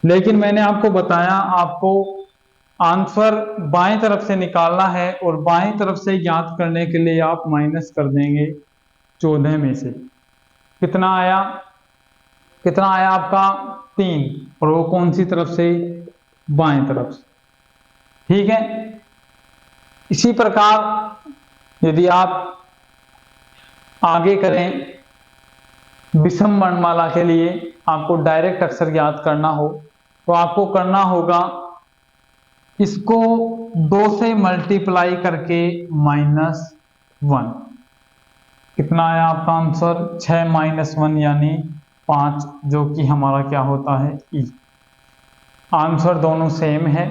लेकिन मैंने आपको बताया आपको आंसर बाएं तरफ से निकालना है, और बाएं तरफ से ज्ञात करने के लिए आप माइनस कर देंगे 14 में से। कितना आया? कितना आया आपका? 3, और वो कौन सी तरफ से? बाएं तरफ से। ठीक है। इसी प्रकार यदि आप आगे करें विषम वर्णमाला के लिए, आपको डायरेक्ट अक्षर ज्ञात करना हो तो आपको करना होगा इसको 2 से मल्टीप्लाई करके -1। कितना आया आपका आंसर? 6 - 1 यानी 5, जो कि हमारा क्या होता है? ई। आंसर दोनों सेम है,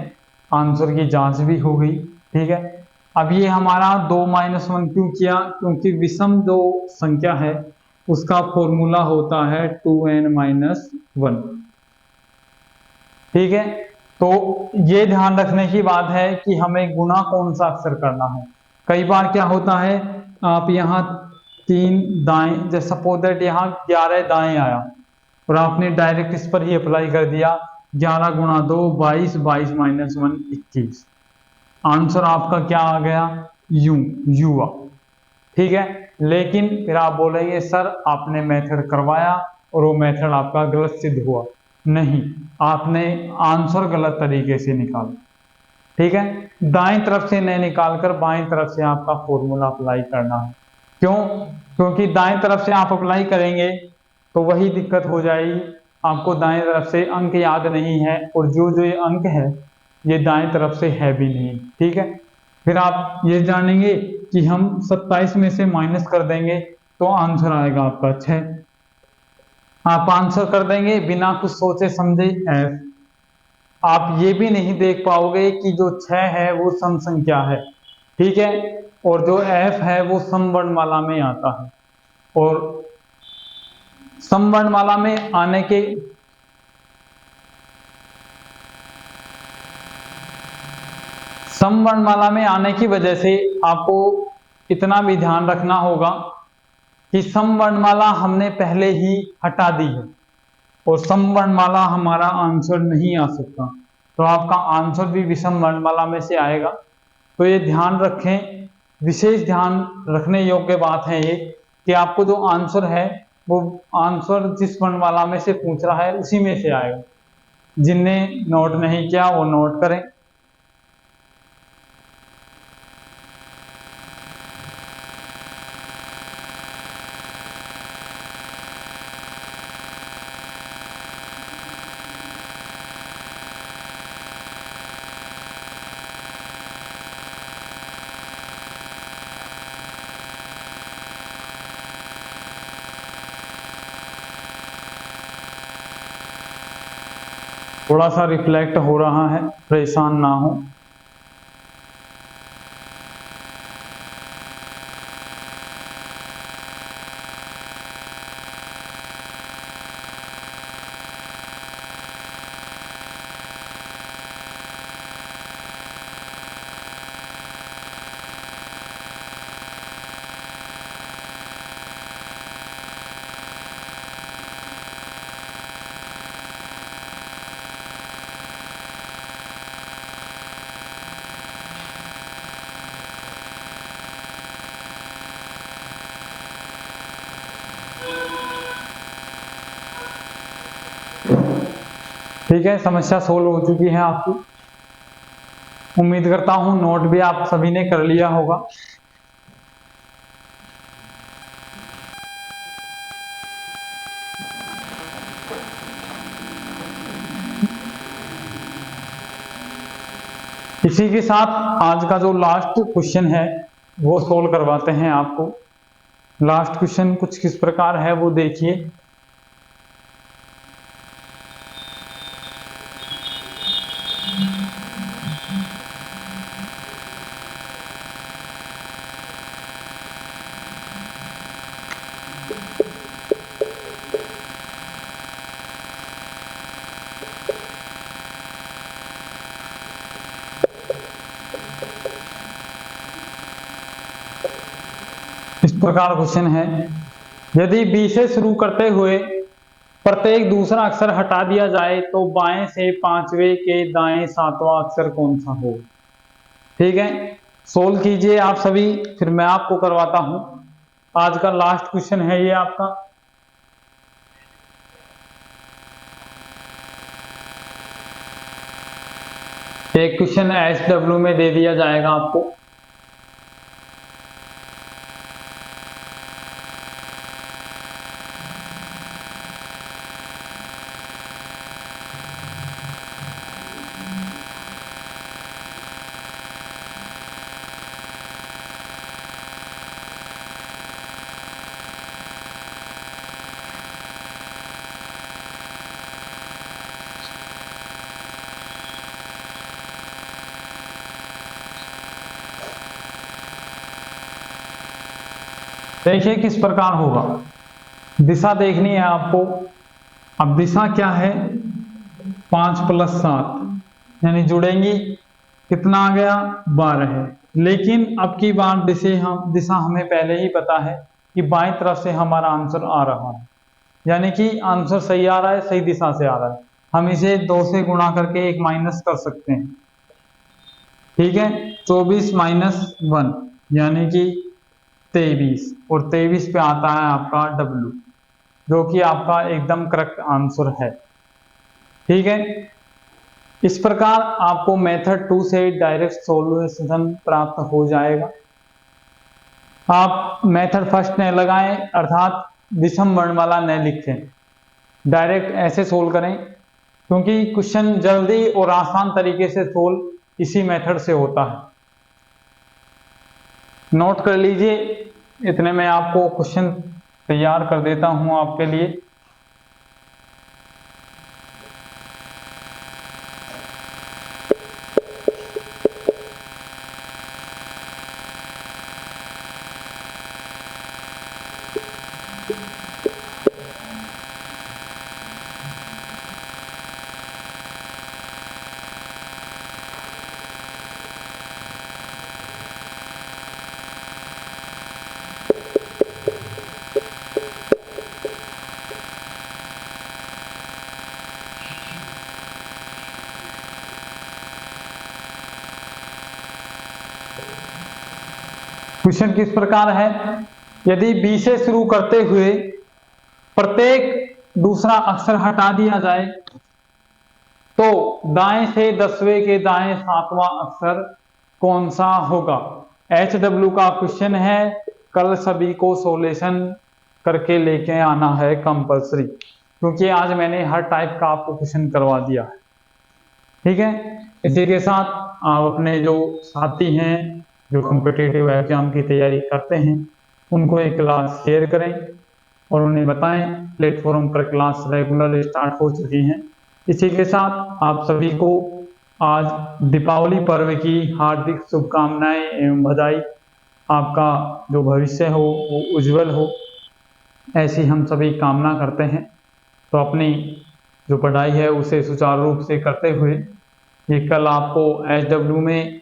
आंसर की जांच भी हो गई। ठीक है। अब ये हमारा 2 - 1 क्यों किया? क्योंकि विषम जो संख्या है उसका फॉर्मूला होता है 2n - 1। ठीक है। तो ये ध्यान रखने की बात है कि हमें गुणा कौन सा अक्षर करना है। कई बार क्या होता है, आप यहाँ 3 दाएं, जैसे सपोज दैट यहाँ 11 दाएं आया और आपने डायरेक्ट इस पर ही अप्लाई कर दिया। 11 × 2 22, 22 - 1 21। आंसर आपका क्या आ गया? यू, युवा। ठीक है। लेकिन फिर आप बोलेंगे सर आपने मेथड करवाया और वो मेथड आपका गलत सिद्ध हुआ। नहीं, आपने आंसर गलत तरीके से निकाला। ठीक है। दाएं तरफ से नहीं निकालकर बाएं तरफ से आपका फॉर्मूला अप्लाई करना है। क्यों? क्योंकि दाएं तरफ से आप अप्लाई करेंगे तो वही दिक्कत हो जाएगी, आपको दाएं तरफ से अंक याद नहीं है, और जो जो ये अंक है ये दाएं तरफ से है भी नहीं। ठीक है। फिर आप ये जानेंगे कि हम 27 में से माइनस कर देंगे तो आंसर आएगा आपका 6। आप आंसर कर देंगे बिना कुछ सोचे समझे एफ। आप ये भी नहीं देख पाओगे कि जो 6 है वो सम संख्या है। ठीक है। और जो एफ है वो सम वर्णमाला में आता है, और सम वर्णमाला में आने के सम वर्णमाला में आने की वजह से आपको इतना भी ध्यान रखना होगा कि सम वर्णमाला हमने पहले ही हटा दी है, और सम वर्णमाला हमारा आंसर नहीं आ सकता, तो आपका आंसर भी विषम वर्णमाला में से आएगा। तो ये ध्यान रखें, विशेष ध्यान रखने योग्य बात है ये कि आपको जो आंसर है वो आंसर जिस वर्णमाला में से पूछ रहा है उसी में से आएगा। जिनने नोट नहीं किया वो नोट करें। थोड़ा सा रिफ्लेक्ट हो रहा है, परेशान ना हो। ठीक है, समस्या सोल्व हो चुकी है आपकी। उम्मीद करता हूं नोट भी आप सभी ने कर लिया होगा। इसी के साथ आज का जो लास्ट क्वेश्चन है वो सोल्व करवाते हैं आपको। लास्ट क्वेश्चन कुछ किस प्रकार है वो देखिए। इस प्रकार क्वेश्चन है, यदि बी से शुरू करते हुए प्रत्येक दूसरा अक्षर हटा दिया जाए तो बाएं से पांचवें के दाएं सातवां अक्षर कौन सा हो। ठीक है, सोल्व कीजिए आप सभी, फिर मैं आपको करवाता हूं। आज का लास्ट क्वेश्चन है ये आपका। एक क्वेश्चन SW में दे दिया जाएगा आपको। देखिए किस प्रकार होगा, दिशा देखनी है आपको। अब दिशा क्या है, 5 + 7 यानी जुड़ेंगी, कितना आ गया 12 है। लेकिन अब की बार दिशा हमें पहले ही पता है कि बाएं तरफ से हमारा आंसर आ रहा है, यानी कि आंसर सही आ रहा है, सही दिशा से आ रहा है। हम इसे 2 से गुणा करके एक माइनस कर सकते हैं। ठीक है, 24 - 1 यानी कि 23, और 23 पे आता है आपका W, जो कि आपका एकदम करेक्ट आंसर है। ठीक है, इस प्रकार आपको मेथड 2 से डायरेक्ट सॉल्यूशन प्राप्त हो जाएगा। आप मेथड फर्स्ट न लगाएं, अर्थात विषम वर्णमाला न लिखें, डायरेक्ट ऐसे सोल्व करें, क्योंकि क्वेश्चन जल्दी और आसान तरीके से सोल्व इसी मेथड से होता है। नोट कर लीजिए, इतने में आपको क्वेश्चन तैयार कर देता हूं आपके लिए। क्वेश्चन किस प्रकार है, यदि बी से शुरू करते हुए प्रत्येक दूसरा अक्षर हटा दिया जाए तो दाएं से 10वें के दाएं सातवां अक्षर कौन सा होगा। HW का क्वेश्चन है, कल सभी को सॉल्यूशन करके लेके आना है कंपलसरी, क्योंकि आज मैंने हर टाइप का आपको क्वेश्चन करवा दिया है। ठीक है, इसी के साथ आप अपने जो साथी हैं जो कॉम्पिटिटिव एग्जाम की तैयारी करते हैं उनको एक क्लास शेयर करें और उन्हें बताएं प्लेटफॉर्म पर क्लास रेगुलर स्टार्ट हो चुकी हैं। इसी के साथ आप सभी को आज दीपावली पर्व की हार्दिक शुभकामनाएं एवं बधाई। आपका जो भविष्य हो वो उज्जवल हो, ऐसी हम सभी कामना करते हैं। तो अपनी जो पढ़ाई है उसे सुचारू रूप से करते हुए ये कल आपको SW में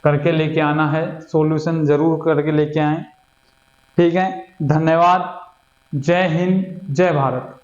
करके लेके आना है, सॉल्यूशन जरूर करके लेके आएं। ठीक है, धन्यवाद। जय हिंद, जय भारत।